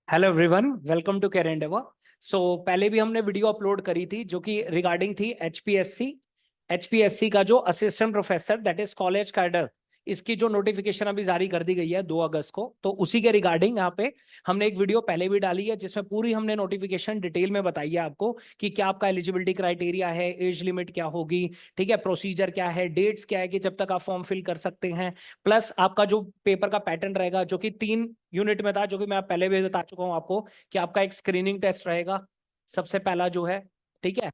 Hello everyone, welcome to care endeavour. पहले भी हमने वीडियो अपलोड करी थी जो कि रिगार्डिंग थी एचपीएससी का जो assistant professor that is college cadre, इसकी जो नोटिफिकेशन अभी जारी कर दी गई है 2 अगस्त को। तो उसी के रिगार्डिंग यहाँ पे हमने एक वीडियो पहले भी डाली है जिसमें पूरी हमने नोटिफिकेशन डिटेल में बताई है आपको कि क्या आपका एलिजिबिलिटी क्राइटेरिया है, एज लिमिट क्या होगी, ठीक है, प्रोसीजर क्या है, डेट्स क्या है कि जब तक आप फॉर्म फिल कर सकते हैं, प्लस आपका जो पेपर का पैटर्न रहेगा जो कि 3 यूनिट में था, जो कि मैं पहले भी बता चुका हूं आपको कि आपका एक स्क्रीनिंग टेस्ट रहेगा सबसे पहला जो है, ठीक है,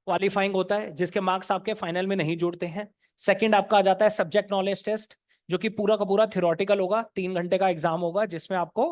क्वालिफाइंग होता है जिसके मार्क्स आपके फाइनल में नहीं जुड़ते हैं। सेकंड आपका आ जाता है सब्जेक्ट नॉलेज टेस्ट, जो कि पूरा का पूरा थ्योरेटिकल होगा, 3 घंटे का एग्जाम होगा जिसमें आपको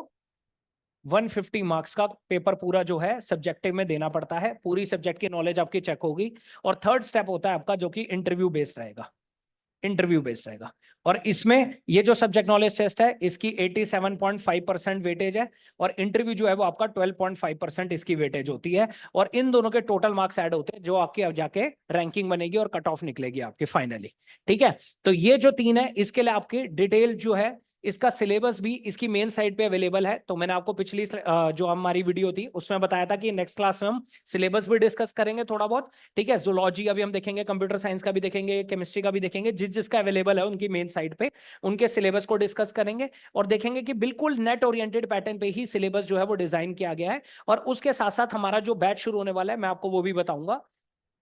150 मार्क्स का पेपर पूरा जो है सब्जेक्टिव में देना पड़ता है, पूरी सब्जेक्ट की नॉलेज आपकी चेक होगी। और थर्ड स्टेप होता है आपका जो कि इंटरव्यू बेस्ड रहेगा। और इसमें ये जो सब्जेक्ट नॉलेज टेस्ट है इसकी 87.5% वेटेज है, और इंटरव्यू जो है वो आपका 12.5% इसकी वेटेज होती है। और इन दोनों के टोटल मार्क्स ऐड होते हैं जो आपकी अब जाके रैंकिंग बनेगी और कट ऑफ निकलेगी आपकी फाइनली। ठीक है, तो ये जो 3 है इसके लिए आपकी डिटेल जो है, इसका सिलेबस भी इसकी मेन साइट पे अवेलेबल है। तो मैंने आपको पिछली जो हमारी वीडियो थी उसमें बताया था कि नेक्स्ट क्लास में हम सिलेबस भी डिस्कस करेंगे थोड़ा बहुत। ठीक है, जूलॉजी अभी हम देखेंगे, कंप्यूटर साइंस का भी देखेंगे, केमिस्ट्री का भी देखेंगे, जिस जिसका अवेलेबल है उनकी मेन साइट पे उनके सिलेबस को डिस्कस करेंगे और देखेंगे कि बिल्कुल नेट ओरिएंटेड पैटर्न पे ही सिलेबस जो है वो डिजाइन किया गया है। और उसके साथ साथ हमारा जो बैच शुरू होने वाला है मैं आपको वो भी बताऊंगा,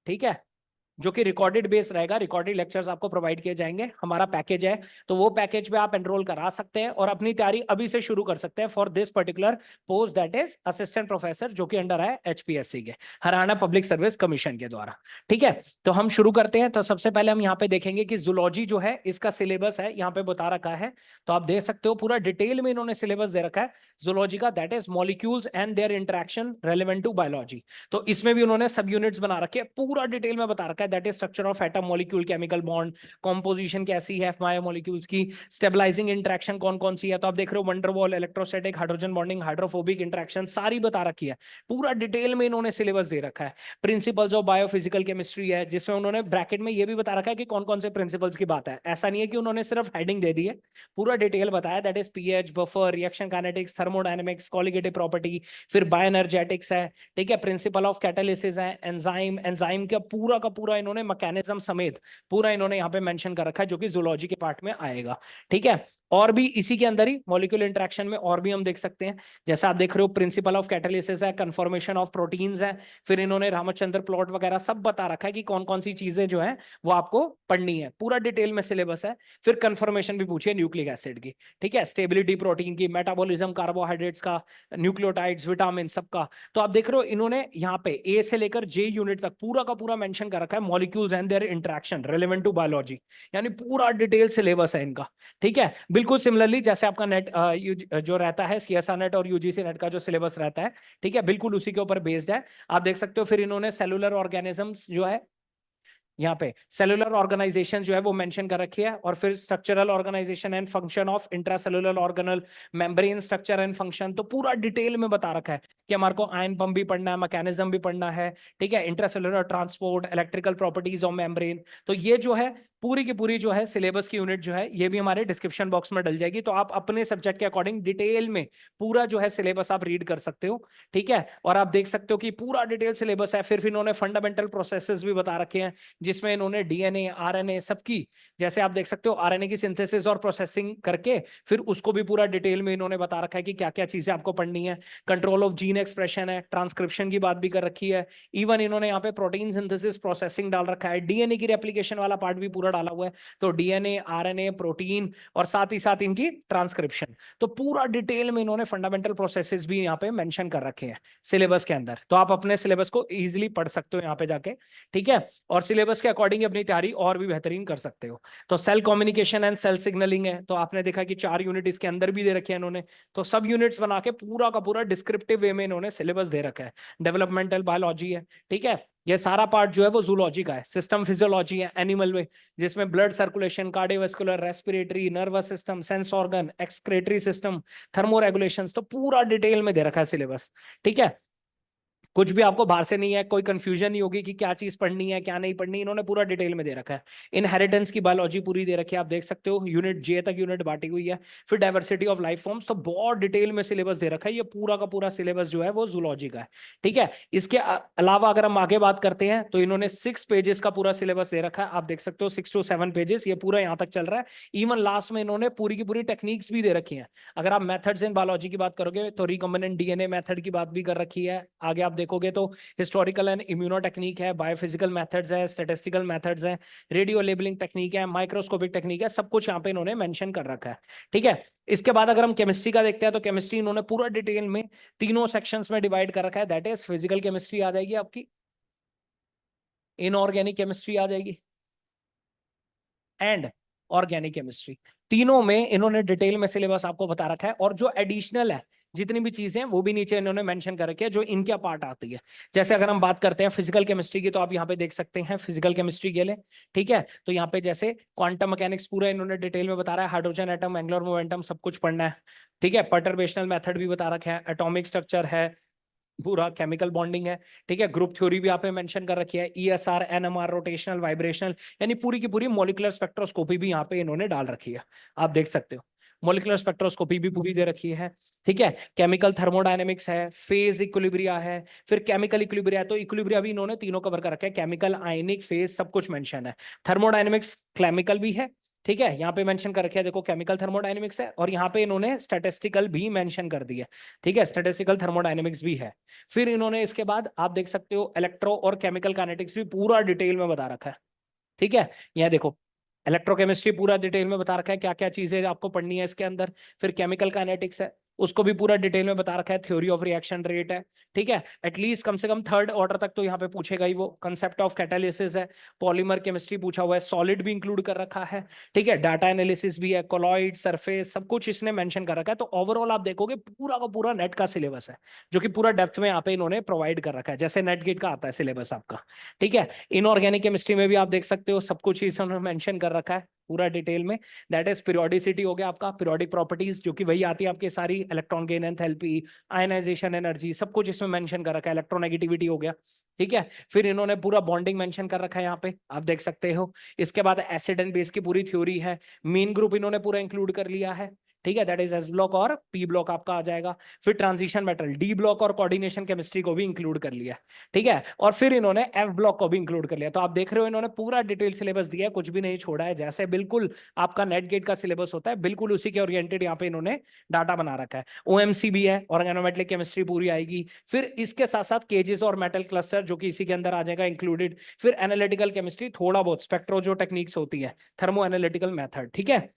ठीक है, जो कि रिकॉर्डेड बेस रहेगा, रिकॉर्डेड लेक्चर्स आपको प्रोवाइड किए जाएंगे। हमारा पैकेज है, तो वो पैकेज पे आप एनरोल करा सकते हैं और अपनी तैयारी अभी से शुरू कर सकते हैं for this particular post that is assistant professor, जो कि अंडर है एचपीएससी के, हरियाणा पब्लिक सर्विस कमीशन के द्वारा। ठीक है, तो हम शुरू करते हैं। तो सबसे पहले हम यहाँ पे देखेंगे कि जूलॉजी जो है इसका सिलेबस है यहाँ पे बता रखा है, तो आप देख सकते हो पूरा डिटेल में इन्होंने सिलेबस दे रखा है जूलॉजी का, that is molecules and their interaction relevant to biology. तो इसमें भी उन्होंने सब यूनिट्स बना रखे हैं, पूरा डिटेल में बता रखा है, that is structure of atom, molecule, chemical bond, composition कैसी है बायोमोलिक्यूल्स की, स्टेबलाइजिंग इंटरेक्शन कौन कौन सी है। तो आप देख रहे हो van der Waals, electrostatic, hydrogen bonding, hydrophobic interaction सारी बता रखी है, पूरा डिटेल में इन्होंने सिलेबस दे रखा है। प्रिंसिपल्स ऑफ बायोफिजिकल केमिस्ट्री है जिसमें उन्होंने ब्रैकेट में ये भी बता रखा है कि कौन कौन से प्रिंसिपल्स की बात है। ऐसा नहीं है कि उन्होंने सिर्फ हेडिंग दे दी है, पूरा डिटेल बताया, that is pH, buffer, reaction kinetics, thermodynamics, colligative property, फिर बायोएनर्जेटिक्स है, ठीक है, प्रिंसिपल ऑफ कैटालिसिस है, एंजाइम का पूरा इन्होंने मैकेनिज्म समेत पूरा इन्होंने यहाँ पे मेंशन कर रखा है, जो कि जूलॉजी के पार्ट में आएगा। ठीक है, और भी इसी के अंदर ही मॉलिक्यूलर इंटरेक्शन में और भी हम देख सकते हैं, जैसा आप देख रहे हो प्रिंसिपल ऑफ कैटालिसिस है, कन्फर्मेशन ऑफ प्रोटीन्स है, फिर इन्होंने रामचंद्र प्लॉट वगैरह सब बता रखा है कि कौन कौन सी चीजें जो है वो आपको पढ़नी है, पूरा डिटेल में सिलेबस है। फिर कन्फर्मेशन भी पूछिए न्यूक्लिक एसिड की, ठीक है, स्टेबिलिटी प्रोटीन की, मेटाबॉलिज्म कार्बोहाइड्रेट्स का, न्यूक्लियोटाइड्स, विटामिन सबका। तो आप देख रहे हो इन्होंने यहाँ पे ए से लेकर जे यूनिट तक पूरा का पूरा मेंशन कर रखा है, molecules and their interaction relevant to biology, यानी पूरा डिटेल सिलेबस है इनका। ठीक है, बिल्कुल सिमिलरली जैसे आपका नेट जो रहता है सीएसआर नेट और यूजीसी नेट का जो सिलेबस रहता है, ठीक है, बिल्कुल उसी के ऊपर बेस्ड है। आप देख सकते हो फिर इन्होंने सेलुलर ऑर्गेनिजम्स जो है यहाँ पे सेलुलर ऑर्गेनाइजेशन जो है वो मेंशन कर रखी है, और फिर structural organisation and function of intracellular organelle, membrane structure and function, तो पूरा डिटेल में बता रखा है कि हमारे को आयन पंप भी पढ़ना है, मैकेनिज्म भी पढ़ना है, ठीक है, intracellular transport, electrical properties of membrane. तो ये जो है पूरी की पूरी जो है सिलेबस की यूनिट जो है ये भी हमारे डिस्क्रिप्शन बॉक्स में डल जाएगी, तो आप अपने सब्जेक्ट के अकॉर्डिंग डिटेल में पूरा जो है सिलेबस आप रीड कर सकते हो। ठीक है, और आप देख सकते हो कि पूरा डिटेल सिलेबस है। फिर इन्होंने फंडामेंटल प्रोसेसेस भी बता रखे हैं जिसमें इन्होंने डीएनए, आरएनए सबकी, जैसे आप देख सकते हो आरएनए की सिंथेसिस और प्रोसेसिंग करके फिर उसको भी पूरा डिटेल में इन्होंने बता रखा है कि क्या क्या चीजें आपको पढ़नी है। कंट्रोल ऑफ जीन एक्सप्रेशन है, ट्रांसक्रिप्शन की बात भी कर रखी है, इवन इन्होंने यहाँ पे प्रोटीन सिंथेसिस प्रोसेसिंग डाल रखा है, डीएनए की रेप्लिकेशन वाला पार्ट भी पूरा डाला हुआ है, तो डीएनए, आरएनए, प्रोटीन, और साथ ही साथ इनकी ट्रांसक्रिप्शन, तो पूरा डिटेल में इन्होंने फंडामेंटल प्रोसेसेस भी यहाँ पे मेंशन कर रखे हैं सिलेबस के अंदर, तो आप अपने सिलेबस को इजीली पढ़ सकते हो यहाँ पे जाके। ठीक है, और सिलेबस के अकॉर्डिंग अपनी तैयारी और भी बेहतरीन कर सकते हो। तो cell communication and cell signalling है, तो आपने देखा कि 4 यूनिट इसके अंदर भी दे रखे हैं इन्होंने, तो सब यूनिट्स बना के पूरा का पूरा डिस्क्रिप्टिव वे में इन्होंने सिलेबस दे रखा है। डेवलपमेंटल बायोलॉजी है, ठीक है, ये सारा पार्ट जो है वो जूलॉजी का है। सिस्टम फिजियोलॉजी है, एनिमल में, जिसमें blood circulation, cardiovascular, respiratory, nervous system, sense organ, excretory system, thermo regulations, तो पूरा डिटेल में दे रखा है सिलेबस। ठीक है, कुछ भी आपको बाहर से नहीं है, कोई कंफ्यूजन नहीं होगी कि क्या चीज पढ़नी है क्या नहीं पढ़नी, इन्होंने पूरा डिटेल में दे रखा है। इनहेरिटेंस की बायोलॉजी पूरी दे रखी है, आप देख सकते हो यूनिट जे तक यूनिट बांटी हुई है। फिर डाइवर्सिटी ऑफ लाइफ फॉर्म्स, तो बहुत डिटेल में सिलेबस दे रखा है, ये पूरा का पूरा सिलेबस जो है वो जूलॉजी का है। ठीक है, इसके अलावा अगर हम आगे बात करते हैं तो इन्होंने 6 पेजेस का पूरा सिलेबस दे रखा है, आप देख सकते हो 6 to 7 पेजेस, ये पूरा यहां तक चल रहा है। इवन लास्ट में इन्होंने पूरी की पूरी टेक्निक्स भी दे रखी है। अगर आप मेथड्स इन बायोलॉजी की बात करोगे तो रिकॉम्बिनेंट डीएनए मेथड की बात भी कर रखी है। आगे आप देखोगे तो हिस्टोरिकल एंड इम्यूनो टेक्निक है, बायोफिजिकल मेथड्स है, स्टैटिस्टिकल मेथड्स है, रेडियो लेबलिंग टेक्निक है, माइक्रोस्कोपिक टेक्निक है, सब कुछ यहाँ पे इन्होंने मेंशन कर रखा है। ठीक है, इसके बाद अगर हम केमिस्ट्री का देखते हैं तो केमिस्ट्री इन्होंने पूरा डिटेल में तीनों सेक्शंस में डिवाइड कर रखा है। दैट इज फिजिकल केमिस्ट्री आ जाएगी आपकी, इनऑर्गेनिक केमिस्ट्री आ जाएगी, एंड ऑर्गेनिक केमिस्ट्री। तीनों में इन्होंने डिटेल में सिलेबस आपको बता रखा है, और जो एडिशनल है जितनी भी चीजें हैं वो भी नीचे इन्होंने मेंशन कर रखी है जो इनके पार्ट आती है। जैसे अगर हम बात करते हैं फिजिकल केमिस्ट्री की, तो आप यहाँ पे देख सकते हैं फिजिकल केमिस्ट्री के लिए। ठीक है, तो यहाँ पे जैसे क्वांटम मैकेनिक्स पूरा इन्होंने डिटेल में बता रहा है, हाइड्रोजन एटम, एंगुलर मोमेंटम, सब कुछ पढ़ना है। ठीक है, परटर्बेशनल मेथड भी बता रखा है, एटॉमिक स्ट्रक्चर है, पूरा केमिकल बॉन्डिंग है। ठीक है, ग्रुप थ्योरी भी यहाँ पे मेंशन कर रखी है, ईएसआर, एनएमआर, रोटेशनल, वाइब्रेशनल, यानी पूरी की पूरी मॉलिक्यूलर स्पेक्ट्रोस्कोपी भी यहाँ पे इन्होंने डाल रखी है, आप देख सकते हो। मॉलिक्यूलर स्पेक्ट्रोस्कोपी भी पूरी दे रखी है। ठीक है, केमिकल थर्मोडायनेमिक्स है, फेज इक्विलिब्रिया है, फिर केमिकल इक्विलिब्रिया, तो इक्विलिब्रिया भी इन्होंने तीनों कवर कर रखा है, केमिकल, आयनिक, फेज, सब कुछ मेंशन है। थर्मोडायनेमिक्स केमिकल भी है। ठीक है, यहाँ पे मेंशन कर रखा है, देखो केमिकल थर्मोडायनेमिक्स है, और यहाँ पे इन्होंने स्टैटिस्टिकल भी मेंशन कर दिया। ठीक है, स्टैटिस्टिकल थर्मोडायनेमिक्स भी है। फिर इन्होंने इसके बाद आप देख सकते हो इलेक्ट्रो और केमिकल काइनेटिक्स भी पूरा डिटेल में बता रखा है। ठीक है, यह देखो इलेक्ट्रोकेमिस्ट्री पूरा डिटेल में बता रखा है क्या क्या चीजें आपको पढ़नी है इसके अंदर। फिर केमिकल काइनेटिक्स है, उसको भी पूरा डिटेल में बता रखा है, थ्योरी ऑफ रिएक्शन रेट है। ठीक है, एटलीस्ट कम से कम थर्ड ऑर्डर तक तो यहाँ पे पूछेगा ही वो। कंसेप्ट ऑफ कैटालिसिस है, पॉलीमर केमिस्ट्री पूछा हुआ है, सॉलिड भी इंक्लूड कर रखा है। ठीक है, डाटा एनालिसिस भी है, कोलॉइड, सरफेस, सब कुछ इसने मेंशन कर रखा है। तो ओवरऑल आप देखोगे पूरा का पूरा नेट का सिलेबस है, जो कि पूरा डेप्थ में यहाँ पे इन्होंने प्रोवाइड कर रखा है, जैसे नेट गेट का आता है सिलेबस आपका। ठीक है, इनऑर्गेनिक केमिस्ट्री में भी आप देख सकते हो सब कुछ इन्होंने मेंशन कर रखा है पूरा डिटेल में। दैट इज पीरियोडिसिटी हो गया आपका, पीरियोडिक प्रॉपर्टीज, जो कि वही आती है आपकी सारी, electron gain, enthalpy, ionisation energy, सब कुछ इसमें मेंशन कर रखा है, इलेक्ट्रोनेगेटिविटी हो गया। ठीक है, फिर इन्होंने पूरा बॉन्डिंग मेंशन कर रखा है यहाँ पे, आप देख सकते हो। इसके बाद एसिड एंड बेस की पूरी थ्योरी है, मीन ग्रुप इन्होंने पूरा इंक्लूड कर लिया है। ठीक है, दैट इज एस ब्लॉक और पी ब्लॉक आपका आ जाएगा। फिर ट्रांजिशन मेटल, डी ब्लॉक और कोऑर्डिनेशन केमिस्ट्री को भी इंक्लूड कर लिया। ठीक है, और फिर इन्होंने एफ ब्लॉक को भी इंक्लूड कर लिया। तो आप देख रहे हो इन्होंने पूरा डिटेल सिलेबस दिया है, कुछ भी नहीं छोड़ा है, जैसे बिल्कुल आपका नेट गेट का सिलेबस होता है बिल्कुल उसी के ओरिएंटेड यहाँ पे इन्होंने डाटा बना रखा है। ओएमसी भी है, ऑर्गेनोमेटलिक केमिस्ट्री पूरी आएगी। फिर इसके साथ साथ केजेस और मेटल क्लस्टर, जो कि इसी के अंदर आ जाएगा इंक्लूडेड। फिर एनालिटिकल केमिस्ट्री, थोड़ा बहुत स्पेक्ट्रो जो टेक्निक्स होती है, थर्मो एनालिटिकल मेथड। ठीक है,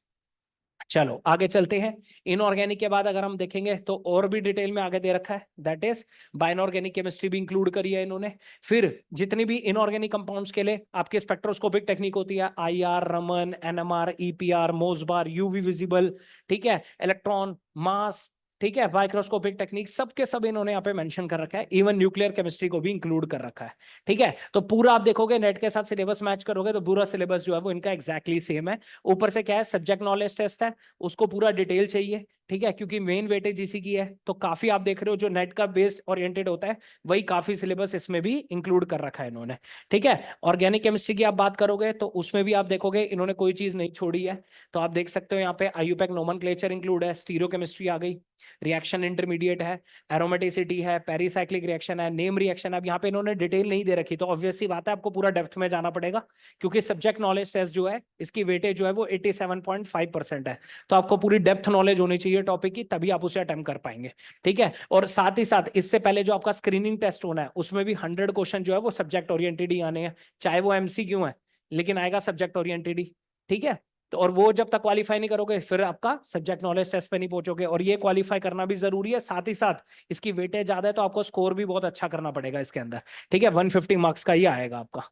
चलो आगे चलते हैं। इनऑर्गेनिक के बाद अगर हम देखेंगे तो और भी डिटेल में आगे दे रखा है, दैट इज बाइनऑर्गेनिक केमिस्ट्री भी इंक्लूड करी है इन्होंने। फिर जितनी भी इनऑर्गेनिक कंपाउंड्स के लिए आपकी स्पेक्ट्रोस्कोपिक टेक्निक होती है, IR, Raman, NMR, EPR, Mossbauer, UV visible, ठीक है, इलेक्ट्रॉन, मास, ठीक है, माइक्रोस्कोपिक टेक्निक, सब के सब इन्होंने यहाँ पे मेंशन कर रखा है। इवन न्यूक्लियर केमिस्ट्री को भी इंक्लूड कर रखा है। ठीक है, तो पूरा आप देखोगे नेट के साथ सिलेबस मैच करोगे तो पूरा सिलेबस जो है वो इनका एग्जैक्टली सेम है। ऊपर से क्या है, सब्जेक्ट नॉलेज टेस्ट है, उसको पूरा डिटेल चाहिए। ठीक है, क्योंकि मेन वेटेज इसी की है, तो काफी आप देख रहे हो जो नेट का बेस्ड ओरिएंटेड होता है वही काफी सिलेबस इसमें भी इंक्लूड कर रखा है इन्होंने। ठीक है, ऑर्गेनिक केमिस्ट्री की आप बात करोगे तो उसमें भी आप देखोगे इन्होंने कोई चीज नहीं छोड़ी है। तो आप देख सकते हो यहाँ पे आईयूपैक नोमेनक्लेचर इंक्लूड है, स्टीरियो केमिस्ट्री आ गई, रिएक्शन इंटरमीडिएट है, एरोमेटिसिटी है, पेरीसाइक्लिक रिएक्शन है, नेम रिएक्शन है। अब यहाँ पे इन्होंने डिटेल नहीं दे रखी, तो ऑब्वियसली बात है आपको पूरा डेप्थ में जाना पड़ेगा, क्योंकि सब्जेक्ट नॉलेज टेस्ट जो है इसकी वेटेज जो है वो 87.5% है। तो आपको पूरी डेप्थ नॉलेज होनी चाहिए टॉपिक की, तभी आप उसे अटेम्प्ट कर पाएंगे। ठीक है, और साथ ही साथ इससे पहले जो आपका स्क्रीनिंग टेस्ट होना है उसमें भी 100 क्वेश्चन जो है वो सब्जेक्ट ओरिएंटेड ही आने हैं, चाहे वो एमसीक्यू है, लेकिन आएगा सब्जेक्ट ओरिएंटेड ही। ठीक है, तो और वो जब तक क्वालिफाई नहीं करोगे फिर आपका सब्जेक्ट नॉलेज टेस्ट पे नहीं पहुंचोगे, और ये क्वालिफाई करना भी जरूरी है। साथ ही साथ इसकी वेटेज ज्यादा है तो आपको स्कोर भी बहुत अच्छा करना पड़ेगा इसके अंदर। ठीक है, 150 मार्क्स का ही आएगा आपका।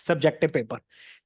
सब्जेक्टिव पेपर,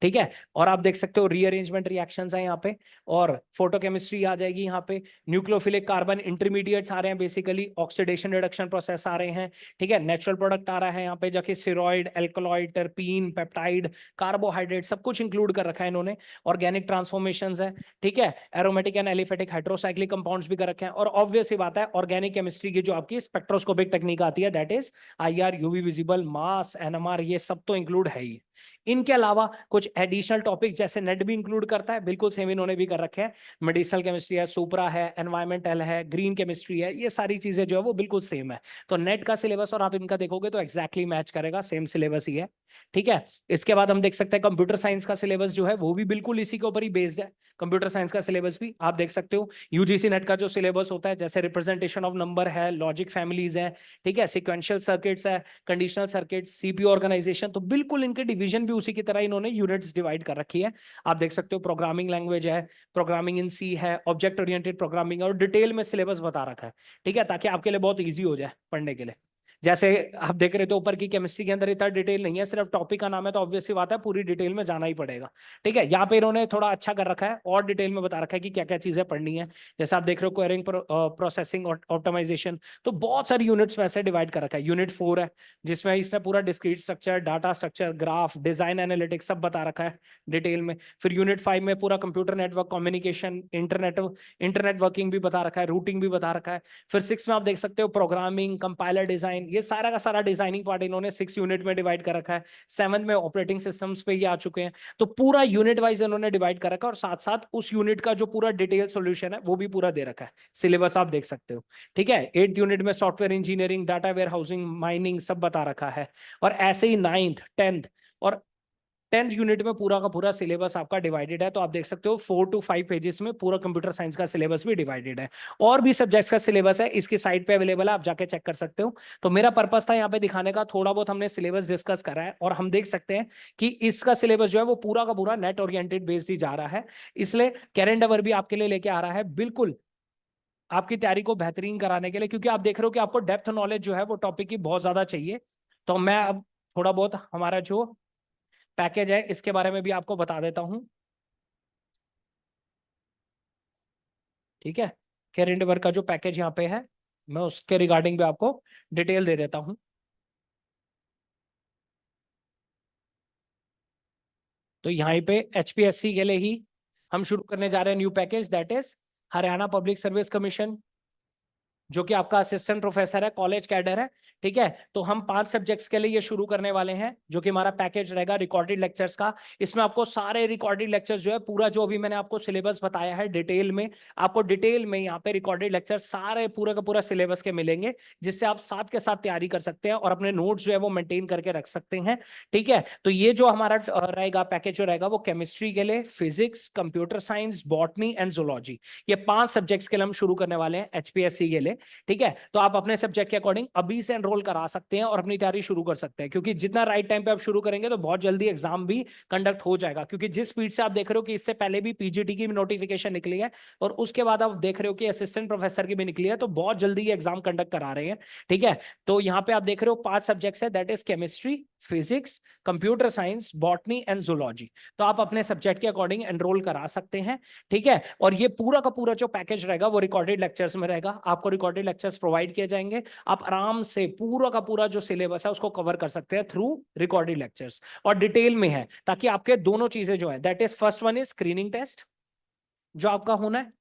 ठीक है। और आप देख सकते हो रीअरेंजमेंट रिएक्शंस है यहाँ पे, और फोटोकेमिस्ट्री आ जाएगी यहाँ पे, न्यूक्लियोफिलिक कार्बन इंटरमीडिएट्स आ रहे हैं, बेसिकली ऑक्सीडेशन रिडक्शन प्रोसेस आ रहे हैं, ठीक है। नेचुरल प्रोडक्ट आ रहा है यहाँ पे, जाके steroid, alkaloid, terpene, peptide, carbohydrate सब कुछ इंक्लूड कर रखा है इन्होंने। ऑर्गेनिक ट्रांसफॉर्मेशंस है, ठीक है। Aromatic and aliphatic hydrocyclic compounds भी कर रखे हैं। और ऑब्वियस सी बात है, ऑर्गेनिक केमिस्ट्री की जो आपकी स्पेक्ट्रोस्कोपिक टेक्निक आती है, that is IR, UV visible, mass, NMR, ये सब तो इंक्लूड है ही। इनके अलावा कुछ एडिशनल टॉपिक जैसे नेट भी इंक्लूड करता है, बिल्कुल सेम इन्होंने भी कर रखे हैं। मेडिसिनल केमिस्ट्री है, सुपरा है, एनवायरमेंटल है, ग्रीन केमिस्ट्री है, ये सारी चीजें जो है वो बिल्कुल सेम है। तो नेट का सिलेबस और आप इनका देखोगे तो एक्जैक्टली मैच करेगा, सेम सिलेबस ही है, ठीक है। इसके बाद हम देख सकते हैं कंप्यूटर साइंस का सिलेबस जो है वो भी बिल्कुल इसी के ऊपर ही बेस्ड है। कंप्यूटर साइंस का सिलेबस भी आप देख सकते हो, यूजीसी नेट का जो सिलेबस होता है, जैसे रिप्रेजेंटेशन ऑफ नंबर है, लॉजिक फैमिलीज है, ठीक है, सिक्वेंशियल सर्किट्स है, कंडीशनल सर्किट्स, सीपीयू ऑर्गेनाइजेशन, तो बिल्कुल इनके डिवीजन भी उसी की तरह इन्होंने यूनिट्स डिवाइड कर रखी है। आप देख सकते हो प्रोग्रामिंग लैंग्वेज है, प्रोग्रामिंग इन सी है, ऑब्जेक्ट ओरिएंटेड प्रोग्रामिंग, और डिटेल में सिलेबस बता रखा है, ठीक है, ताकि आपके लिए बहुत ईजी हो जाए पढ़ने के लिए। जैसे आप देख रहे थे ऊपर की केमिस्ट्री के अंदर इतना डिटेल नहीं है, सिर्फ टॉपिक का नाम है, तो ऑब्वियस सी बात है पूरी डिटेल में जाना ही पड़ेगा, ठीक है। यहाँ पे इन्होंने थोड़ा अच्छा कर रखा है और डिटेल में बता रखा है कि क्या क्या चीजें पढ़नी है। जैसे आप देख रहे हो क्वेरिंग, प्रोसेसिंग, ऑप्टिमाइजेशन, तो बहुत सारी यूनिट्स में ऐसे डिवाइड कर रखा है। यूनिट 4 है जिसमें इसने पूरा discrete structure, data structure, graph, design, analytics सब बता रखा है डिटेल में। फिर यूनिट 5 में पूरा computer network, communication, internet working भी बता रखा है, रूटिंग भी बता रखा है। फिर 6 में आप देख सकते हो प्रोग्रामिंग, कंपाइलर डिजाइन, ये सारा का सारा डिजाइनिंग पार्ट इन्होंने 6 यूनिट में डिवाइड कर रखा है। 7 में ऑपरेटिंग सिस्टम्स पे ये आ चुके हैं। तो पूरा यूनिट वाइज इन्होंने डिवाइड कर रखा है, और साथ साथ उस यूनिट का जो पूरा डिटेल सॉल्यूशन है वो भी पूरा दे रखा है। सिलेबस आप देख सकते हो, ठीक है। 8 यूनिट में software engineering, data warehousing, mining सब बता रखा है। और ऐसे ही 9th, 10th और 10th यूनिट में पूरा का पूरा सिलेबस आपका डिवाइडेड है। तो आप देख सकते हो 4 to 5 पेजेस में पूरा कंप्यूटर साइंस का सिलेबस भी डिवाइडेड है। और भी सब्जेक्ट्स का सिलेबस है, इसकी साइट पे अवेलेबल है, आप जाके चेक कर सकते हो। तो मेरा पर्पस था यहाँ पे दिखाने का, थोड़ा बहुत हमने सिलेबस डिस्कस करा है, और हम देख सकते हैं कि इसका सिलेबस जो है वो पूरा का पूरा नेट ओरिएंटेड बेस्ड ही जा रहा है। इसलिए करंट अवर भी आपके लिए लेके आ रहा है, बिल्कुल आपकी तैयारी को बेहतरीन कराने के लिए, क्योंकि आप देख रहे हो कि आपको डेप्थ नॉलेज जो है वो टॉपिक की बहुत ज्यादा चाहिए। तो मैं अब थोड़ा बहुत हमारा जो पैकेज है इसके बारे में भी आपको बता देता हूं, ठीक है। करंट वर्क का जो पैकेज यहाँ पे है, मैं उसके रिगार्डिंग भी आपको डिटेल दे देता हूं। तो यहाँ पे HPSC के लिए ही हम शुरू करने जा रहे हैं new package, that is Haryana public service commission, जो कि आपका असिस्टेंट प्रोफेसर है, कॉलेज कैडर है, ठीक है। तो हम 5 सब्जेक्ट्स के लिए ये शुरू करने वाले हैं, जो कि हमारा पैकेज रहेगा रिकॉर्डेड लेक्चर्स का। इसमें आपको सारे रिकॉर्डेड लेक्चर्स जो है, पूरा जो अभी मैंने आपको सिलेबस बताया है डिटेल में, आपको डिटेल में यहाँ पे रिकॉर्डेड लेक्चर सारे पूरा का पूरा सिलेबस के मिलेंगे, जिससे आप साथ के साथ तैयारी कर सकते हैं और अपने नोट्स जो है वो मेंटेन करके रख सकते हैं, ठीक है। तो ये जो हमारा रहेगा पैकेज जो रहेगा वो केमिस्ट्री के लिए, physics, computer science, botany and zoology, ये 5 सब्जेक्ट्स के लिए हम शुरू करने वाले हैं HPSC के लिए, ठीक है। तो आप अपने सब्जेक्ट के अकॉर्डिंग अभी से एनरोल करा सकते हैं और अपनी तैयारी शुरू कर सकते हैं, क्योंकि जितना राइट टाइम पे आप शुरू करेंगे तो बहुत जल्दी एग्जाम भी कंडक्ट हो जाएगा। क्योंकि जिस स्पीड से आप देख रहे हो कि इससे पहले भी PGT की नोटिफिकेशन निकली है, और उसके बाद आप देख रहे हो कि असिस्टेंट प्रोफेसर की भी निकली है, तो बहुत जल्दी ये एग्जाम कंडक्ट करा रहे हैं, ठीक है। तो यहाँ पे आप देख रहे हो 5 सब्जेक्ट्स है, that is chemistry, physics, computer science, botany and zoology. तो आप अपने सब्जेक्ट के अकॉर्डिंग एनरोल करा सकते हैं, ठीक है। और ये पूरा का पूरा जो पैकेज रहेगा वो रिकॉर्डेड लेक्चर्स में रहेगा, आपको रिकॉर्डेड लेक्चर्स प्रोवाइड किए जाएंगे, आप आराम से पूरा का पूरा जो सिलेबस है उसको कवर कर सकते हैं थ्रू रिकॉर्डेड लेक्चर्स, और डिटेल में है, ताकि आपके दोनों चीजें जो है, that is first one is screening test जो आपका होना है,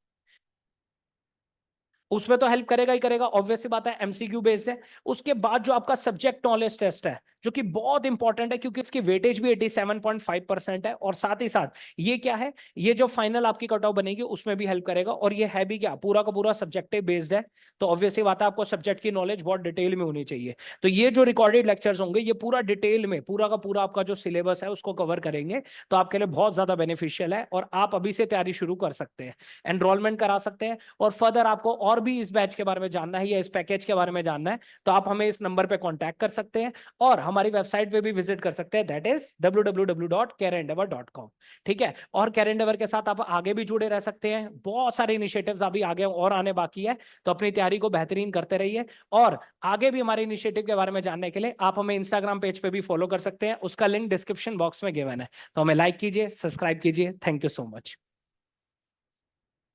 उसमें तो हेल्प करेगा ही करेगा, ऑब्वियस सी बात है, MCQ बेस्ड है। उसके बाद जो आपका सब्जेक्ट नॉलेज टेस्ट है, जो कि बहुत इंपॉर्टेंट है, क्योंकि इसकी वेटेज भी 87.5% है, और साथ ही साथ ये क्या है, ये जो फाइनल आपकी कट ऑफ बनेगी उसमें भी हेल्प करेगा, और ये है भी क्या, पूरा का पूरा सब्जेक्टिव बेस्ड है। तो ऑब्वियस सी बात है, आपको सब्जेक्ट की नॉलेज बहुत डिटेल में होनी चाहिए। तो ये जो रिकॉर्डेड लेक्चर्स होंगे, ये पूरा डिटेल में पूरा का पूरा आपका जो सिलेबस है उसको कवर करेंगे, तो आपके लिए बहुत ज्यादा बेनिफिशियल है, और आप अभी से तैयारी शुरू कर सकते हैं, एनरोलमेंट करा सकते हैं। और फर्दर आपको और भी इस बैच के बारे में जानना है या इस पैकेज के बारे में जानना है, तो आप हमें इस नंबर पे कांटेक्ट कर सकते हैं, और हमारी वेबसाइट पे भी विजिट कर सकते हैं, दैट इज www.careendeavor.com। ठीक है, और कैरेंडेवर के साथ आप आगे भी जुड़े रह सकते हैं, बहुत सारे इनिशिएटिव्स अभी आगे और आने बाकी है, तो अपनी तैयारी को बेहतरीन करते रहिए। और आगे भी हमारे इनिशिएटिव के बारे में जानने के लिए आप हमें इंस्टाग्राम पेज पे भी फॉलो कर सकते हैं, उसका लिंक डिस्क्रिप्शन बॉक्स में गिवन है। तो हमें लाइक कीजिए, सब्सक्राइब कीजिए। Thank you so much.